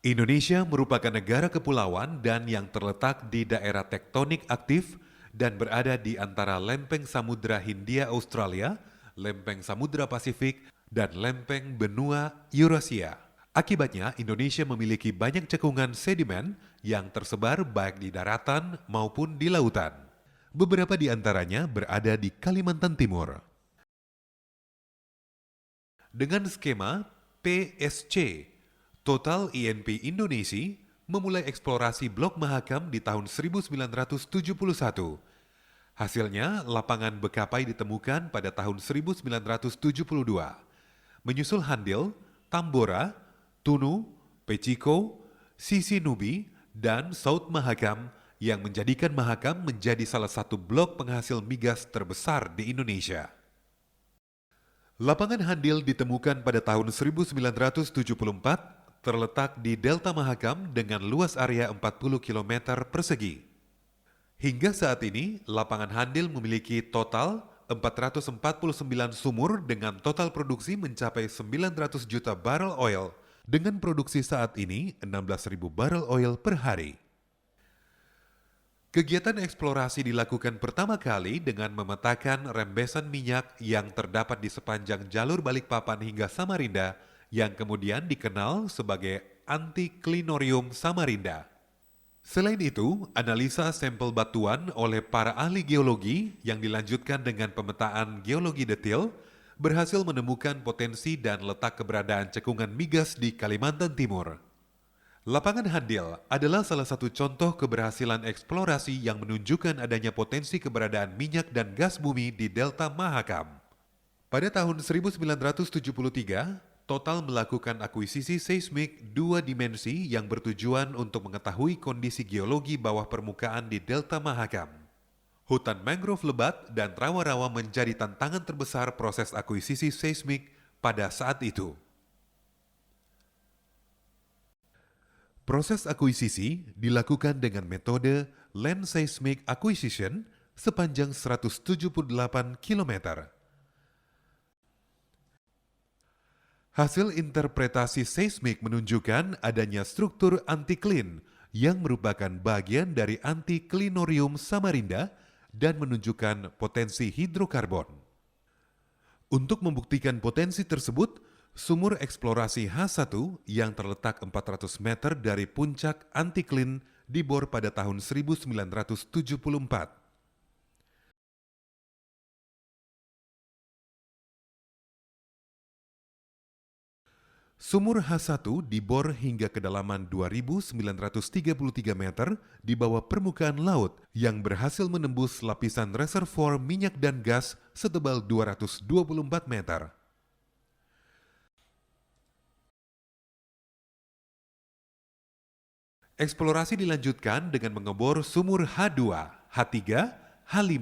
Indonesia merupakan negara kepulauan dan yang terletak di daerah tektonik aktif dan berada di antara lempeng Samudra Hindia Australia, lempeng Samudra Pasifik, dan lempeng benua Eurasia. Akibatnya, Indonesia memiliki banyak cekungan sedimen yang tersebar baik di daratan maupun di lautan. Beberapa di antaranya berada di Kalimantan Timur. Dengan skema PSC, Total INP Indonesia memulai eksplorasi Blok Mahakam di tahun 1971. Hasilnya, lapangan Bekapai ditemukan pada tahun 1972. Menyusul Handil, Tambora, Tunu, Peciko, Sisinubi, dan South Mahakam yang menjadikan Mahakam menjadi salah satu blok penghasil migas terbesar di Indonesia. Lapangan Handil ditemukan pada tahun 1974, terletak di Delta Mahakam dengan luas area 40 km persegi. Hingga saat ini, lapangan Handil memiliki total 449 sumur dengan total produksi mencapai 900 juta barrel oil, dengan produksi saat ini 16.000 barrel oil per hari. Kegiatan eksplorasi dilakukan pertama kali dengan memetakan rembesan minyak yang terdapat di sepanjang jalur Balikpapan hingga Samarinda yang kemudian dikenal sebagai Antiklinorium Samarinda. Selain itu, analisa sampel batuan oleh para ahli geologi yang dilanjutkan dengan pemetaan geologi detail berhasil menemukan potensi dan letak keberadaan cekungan migas di Kalimantan Timur. Lapangan Handil adalah salah satu contoh keberhasilan eksplorasi yang menunjukkan adanya potensi keberadaan minyak dan gas bumi di Delta Mahakam. Pada tahun 1973, Total melakukan akuisisi seismik dua dimensi yang bertujuan untuk mengetahui kondisi geologi bawah permukaan di Delta Mahakam. Hutan mangrove lebat dan rawa-rawa menjadi tantangan terbesar proses akuisisi seismik pada saat itu. Proses akuisisi dilakukan dengan metode Land Seismic Acquisition sepanjang 178 km. Hasil interpretasi seismik menunjukkan adanya struktur antiklin yang merupakan bagian dari Antiklinorium Samarinda dan menunjukkan potensi hidrokarbon. Untuk membuktikan potensi tersebut, sumur eksplorasi H1 yang terletak 400 meter dari puncak antiklin dibor pada tahun 1974. Sumur H1 dibor hingga kedalaman 2.933 meter di bawah permukaan laut yang berhasil menembus lapisan reservoir minyak dan gas setebal 224 meter. Eksplorasi dilanjutkan dengan mengebor sumur H2, H3, H5,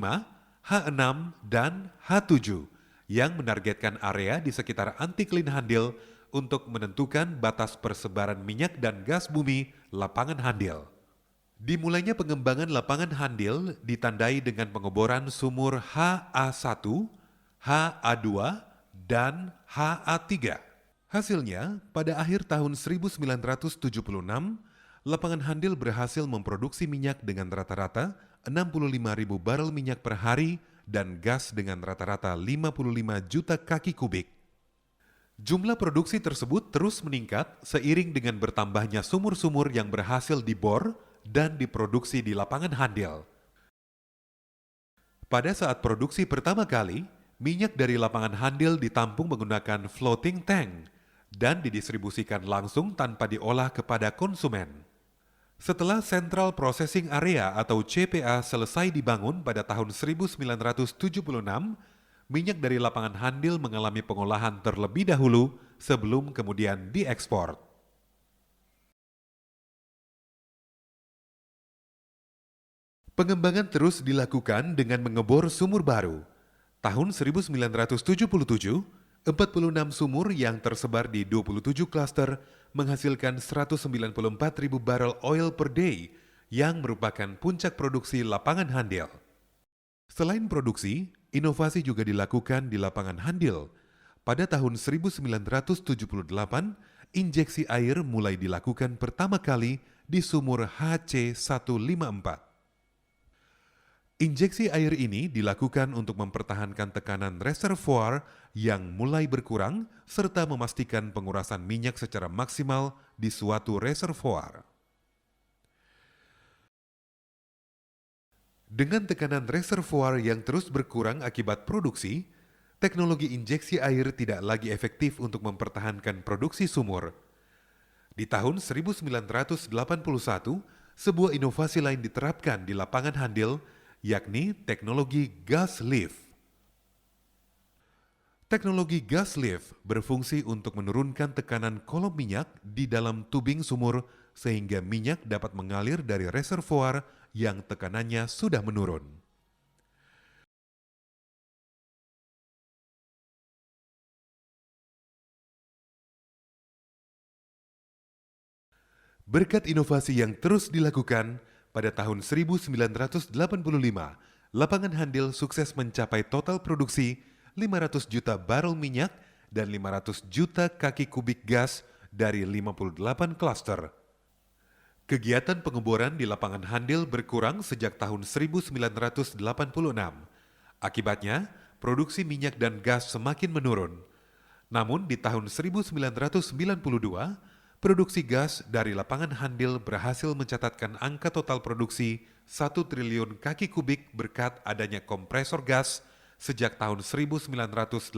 H6, dan H7 yang menargetkan area di sekitar Antiklin Handil untuk menentukan batas persebaran minyak dan gas bumi lapangan Handil. Dimulainya pengembangan lapangan Handil ditandai dengan pengeboran sumur HA1, HA2, dan HA3. Hasilnya, pada akhir tahun 1976, lapangan Handil berhasil memproduksi minyak dengan rata-rata 65.000 barel minyak per hari dan gas dengan rata-rata 55 juta kaki kubik. Jumlah produksi tersebut terus meningkat seiring dengan bertambahnya sumur-sumur yang berhasil dibor dan diproduksi di lapangan Handil. Pada saat produksi pertama kali, minyak dari lapangan Handil ditampung menggunakan floating tank dan didistribusikan langsung tanpa diolah kepada konsumen. Setelah Central Processing Area atau CPA selesai dibangun pada tahun 1976, minyak dari lapangan Handil mengalami pengolahan terlebih dahulu sebelum kemudian diekspor. Pengembangan terus dilakukan dengan mengebor sumur baru. Tahun 1977, 46 sumur yang tersebar di 27 klaster menghasilkan 194.000 barel oil per day yang merupakan puncak produksi lapangan Handil. Selain produksi, inovasi juga dilakukan di lapangan Handil. Pada tahun 1978, injeksi air mulai dilakukan pertama kali di sumur HC154. Injeksi air ini dilakukan untuk mempertahankan tekanan reservoir yang mulai berkurang serta memastikan pengurasan minyak secara maksimal di suatu reservoir. Dengan tekanan reservoir yang terus berkurang akibat produksi, teknologi injeksi air tidak lagi efektif untuk mempertahankan produksi sumur. Di tahun 1981, sebuah inovasi lain diterapkan di lapangan Handil, yakni teknologi gas lift. Teknologi gas lift berfungsi untuk menurunkan tekanan kolom minyak di dalam tubing sumur sehingga minyak dapat mengalir dari reservoir yang tekanannya sudah menurun. Berkat inovasi yang terus dilakukan, pada tahun 1985, lapangan Handil sukses mencapai total produksi 500 juta barel minyak dan 500 juta kaki kubik gas dari 58 klaster. Kegiatan pengeboran di lapangan Handil berkurang sejak tahun 1986. Akibatnya, produksi minyak dan gas semakin menurun. Namun di tahun 1992, produksi gas dari lapangan Handil berhasil mencatatkan angka total produksi 1 triliun kaki kubik berkat adanya kompresor gas sejak tahun 1982.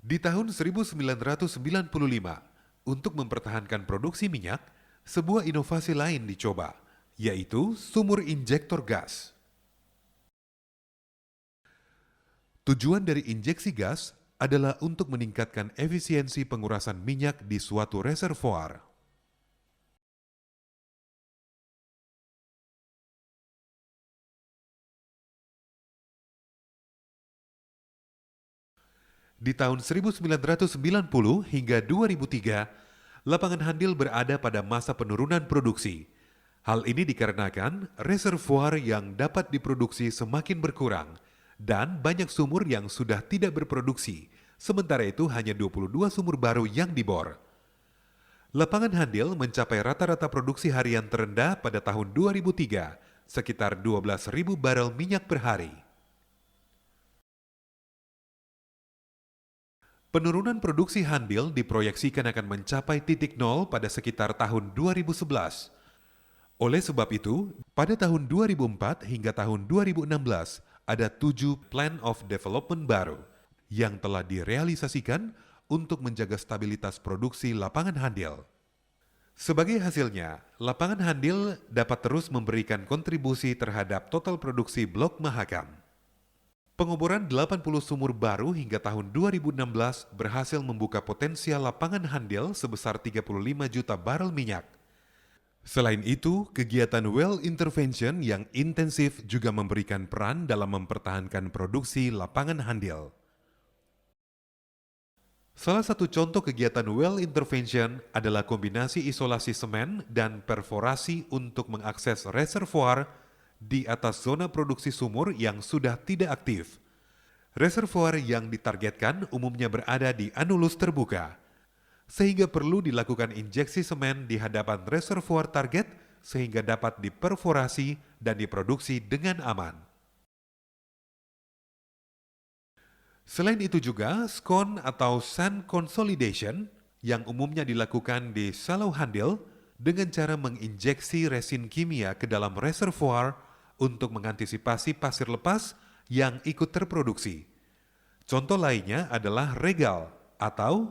Di tahun 1995, untuk mempertahankan produksi minyak, sebuah inovasi lain dicoba, yaitu sumur injektor gas. Tujuan dari injeksi gas adalah untuk meningkatkan efisiensi pengurasan minyak di suatu reservoir. Di tahun 1990 hingga 2003, lapangan Handil berada pada masa penurunan produksi. Hal ini dikarenakan reservoir yang dapat diproduksi semakin berkurang dan banyak sumur yang sudah tidak berproduksi, sementara itu hanya 22 sumur baru yang dibor. Lapangan Handil mencapai rata-rata produksi harian terendah pada tahun 2003, sekitar 12.000 barel minyak per hari. Penurunan produksi Handil diproyeksikan akan mencapai titik nol pada sekitar tahun 2011. Oleh sebab itu, pada tahun 2004 hingga tahun 2016, ada 7 Plan of Development baru yang telah direalisasikan untuk menjaga stabilitas produksi lapangan Handil. Sebagai hasilnya, lapangan Handil dapat terus memberikan kontribusi terhadap total produksi Blok Mahakam. Pengeboran 80 sumur baru hingga tahun 2016 berhasil membuka potensial lapangan Handil sebesar 35 juta barel minyak. Selain itu, kegiatan well intervention yang intensif juga memberikan peran dalam mempertahankan produksi lapangan Handil. Salah satu contoh kegiatan well intervention adalah kombinasi isolasi semen dan perforasi untuk mengakses reservoir di atas zona produksi sumur yang sudah tidak aktif. Reservoir yang ditargetkan umumnya berada di anulus terbuka, sehingga perlu dilakukan injeksi semen di hadapan reservoir target sehingga dapat diperforasi dan diproduksi dengan aman. Selain itu juga, scone atau sand consolidation yang umumnya dilakukan di shallow Handil dengan cara menginjeksi resin kimia ke dalam reservoir untuk mengantisipasi pasir lepas yang ikut terproduksi. Contoh lainnya adalah regal atau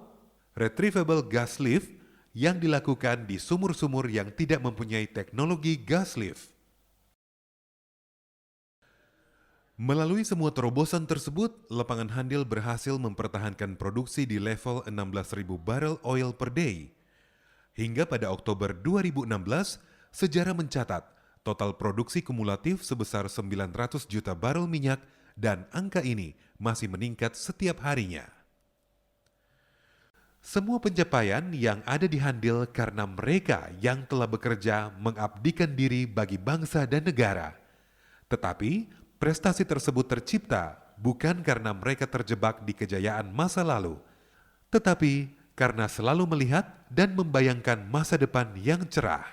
retrievable gas lift yang dilakukan di sumur-sumur yang tidak mempunyai teknologi gas lift. Melalui semua terobosan tersebut, lapangan Handil berhasil mempertahankan produksi di level 16.000 barel oil per day. Hingga pada Oktober 2016, sejarah mencatat total produksi kumulatif sebesar 900 juta barel minyak dan angka ini masih meningkat setiap harinya. Semua pencapaian yang ada di Handil karena mereka yang telah bekerja mengabdikan diri bagi bangsa dan negara. Tetapi, prestasi tersebut tercipta bukan karena mereka terjebak di kejayaan masa lalu, tetapi karena selalu melihat dan membayangkan masa depan yang cerah.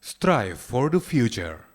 Strive for the future.